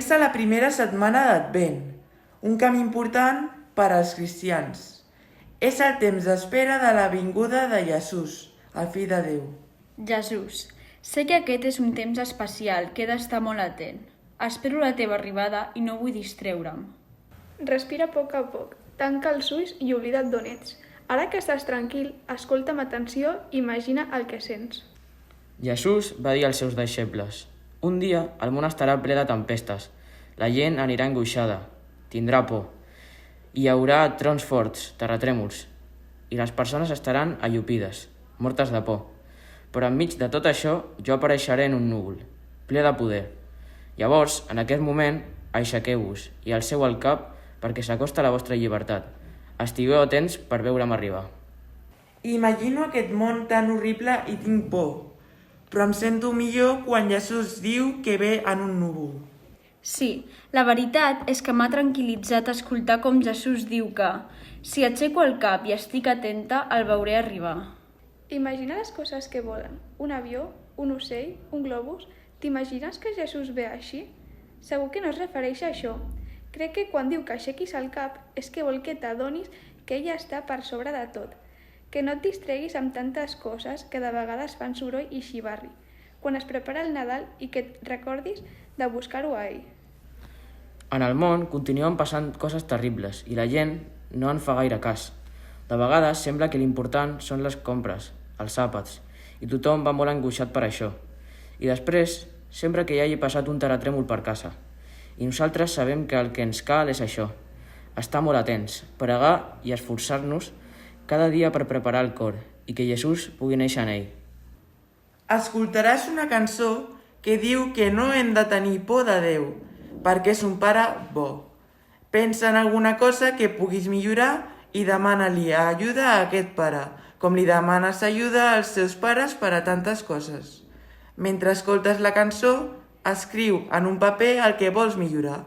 Comença la primera setmana d'Advent, un camí important per als cristians. És el temps d'espera de la vinguda de Jesús, el Fill de Déu. Jesús, sé que aquest és un temps especial que he d'estar molt atent. Espero la teva arribada i no vull distreure'm. Respira a poc, tanca els ulls i oblida't d'on ets. Ara que estàs tranquil, escolta amb atenció i imagina el que sents. Jesús va dir als seus deixebles: un dia el món estarà ple de tempestes, la gent anirà angoixada, tindrà por, hi haurà trons forts, terratrèmols, i les persones estaran allupides, mortes de por. Però enmig de tot això, jo apareixeré en un núvol, ple de poder. Llavors, en aquest moment, aixequeu-vos i alceu el cap perquè s'acosta la vostra llibertat. Estigueu atents per veure'm arribar. Imagino aquest món tan horrible i tinc por, però em sento millor quan Jesús diu que ve en un núvol. Sí, la veritat és que m'ha tranquil·litzat escoltar com Jesús diu que, si aixeco el cap i estic atenta, el veuré arribar. Imagina les coses que volen. Un avió, un ocell, un globus. T'imagines que Jesús ve així? Segur que no es refereix a això. Crec que quan diu que aixequis el cap és que vol que t'adonis que ella està per sobre de tot. Que no et distreguis amb tantes coses que de vegades fan soroll i xivarri. Quan es prepara el Nadal i que et recordis de buscar-ho a ell. En el món continuen passant coses terribles i la gent no en fa gaire cas. De vegades sembla que l'important són les compres, els àpats, i tothom va molt angoixat per això. I després, sempre que hi hagi passat un terratrèmol per casa. I nosaltres sabem que el que ens cal és això, estar molt atents, pregar i esforçar-nos cada dia per preparar el cor i que Jesús pugui néixer en ell. Escoltaràs una cançó que diu que no hem de tenir por de Déu, perquè és un pare bo. Pensa en alguna cosa que puguis millorar i demana-li ajuda a aquest pare, com li demanes ajuda als teus pares per a tantes coses. Mentre escoltes la cançó, escriu en un paper el que vols millorar.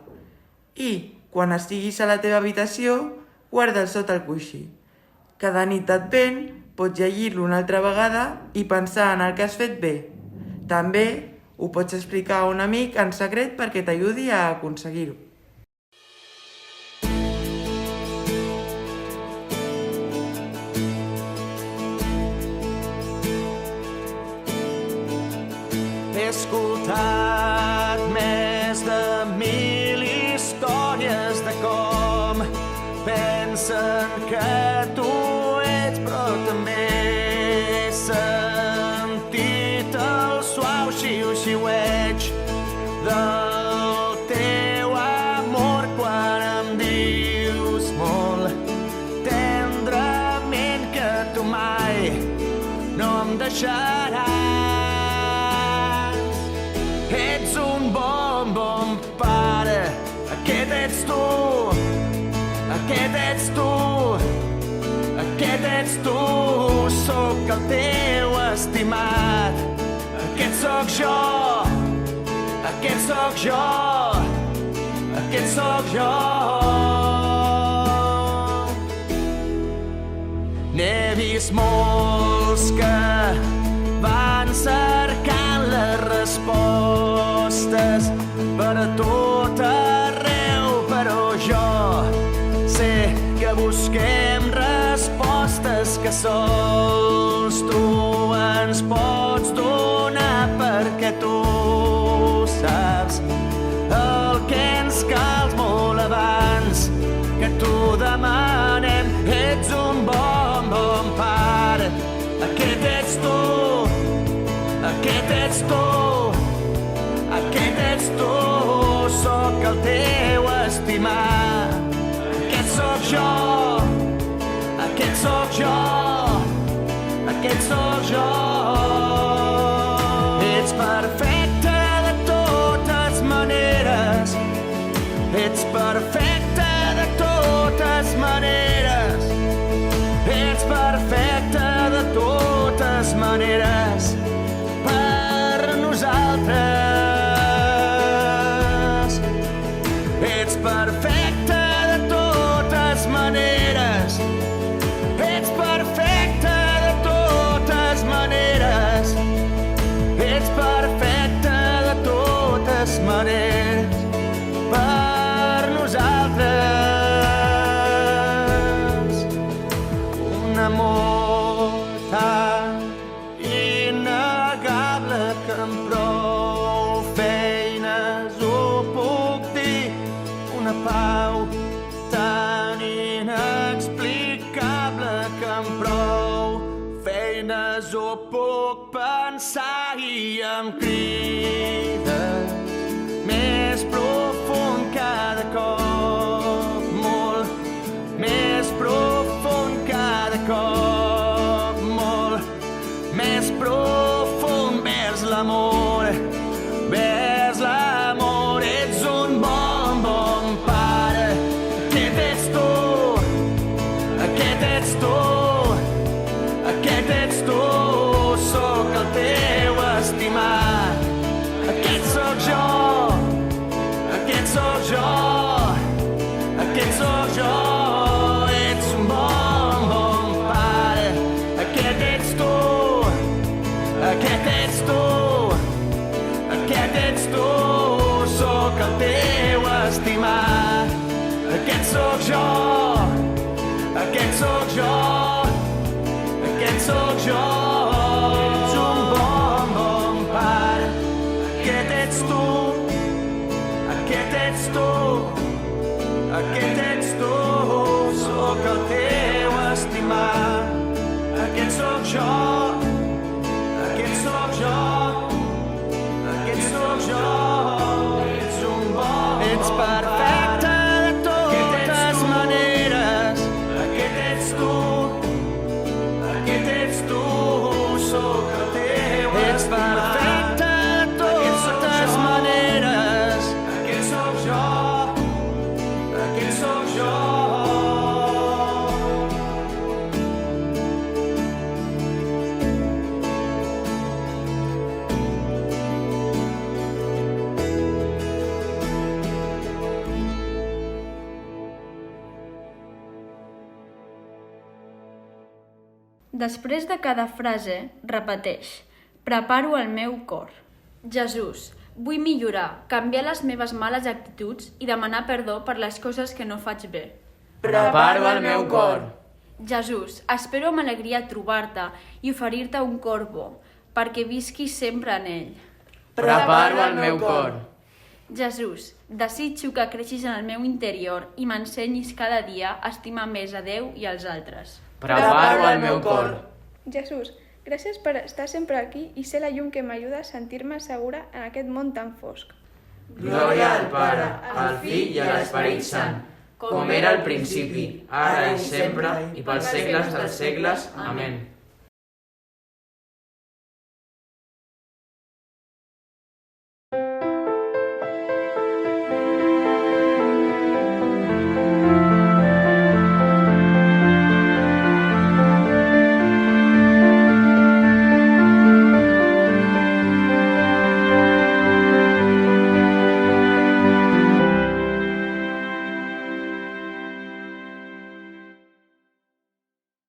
I, quan estiguis a la teva habitació, guarda'l sota el coixí. Cada nit d'Advent pots llegir-lo una altra vegada i pensar en el que has fet bé. També ho pots explicar a un amic en secret perquè t'ajudi a aconseguir-ho. He escoltat més de 1000 històries de com pensen que tu ets, però també he sentit el suau xiu-xiueig del teu amor quan em dius molt tendrament que tu mai no em deixaràs. Ets un bon pare, aquest ets tu, aquest ets tu, aquest ets tu. Sóc el teu estimat, aquest sóc jo, aquest sóc jo, aquest sóc jo. N'he vist molts que van cercant les respostes per a tot arreu, però jo sé que busquem respostes que sols tu ens pots donar, perquè tu saps el que ens cal molt abans que t'ho demanem. Ets un bon pare, aquest ets tu, aquest ets tu, aquest ets tu. Sóc el teu estimat, aquest sóc jo, aquest sóc jo, aquest sóc jo. Ets perfecte de totes maneres, ets perfecte de totes maneres, ets perfecte de totes maneres per nosaltres. Ets perfecte de totes maneres, ets perfecte res ho puc pensar i em crides més profund cada cop, molt més profund cada cop, molt més profund vers l'amor, vers l'amor. Ets un bon, bon pare, aquest ets tu, aquest ets tu, aquest ets tu, sóc el teu estimat, aquest sóc jo, aquest sóc jo, aquest sóc jo. Ets un bon, bon pare, aquest ets tu, aquest ets tu, aquest ets tu, sóc el teu estimat, aquest sóc jo, aquest sóc jo, aquest sóc jo. Ets un bon, bon pare, aquest ets tu, aquest ets tu, aquest ets tu, sóc el teu estimat, aquest sóc jo, aquest sóc jo, aquest sóc jo. Ets un bon, ets perfecte de totes maneres, aquest ets tu, aquest ets tu, sóc el teu estimat. Ets perfecte de totes maneres, aquest sóc jo, aquest sóc jo. Després de cada frase, repeteix: preparo el meu cor. Jesús, vull millorar, canviar les meves males actituds i demanar perdó per les coses que no faig bé. Preparo el meu cor. Jesús, espero amb alegria trobar-te i oferir-te un cor bo, perquè visqui sempre en ell. Preparo el meu cor. Jesús, desitjo que creixis en el meu interior i m'ensenyis cada dia a estimar més a Déu i als altres. Preparo el meu cor. Jesús, gràcies per estar sempre aquí i ser la llum que m'ajuda a sentir-me segura en aquest món tan fosc. Glòria al Pare, al Fill i a l'Esperit Sant, com era al principi, ara i sempre, i pels segles dels segles. Amén.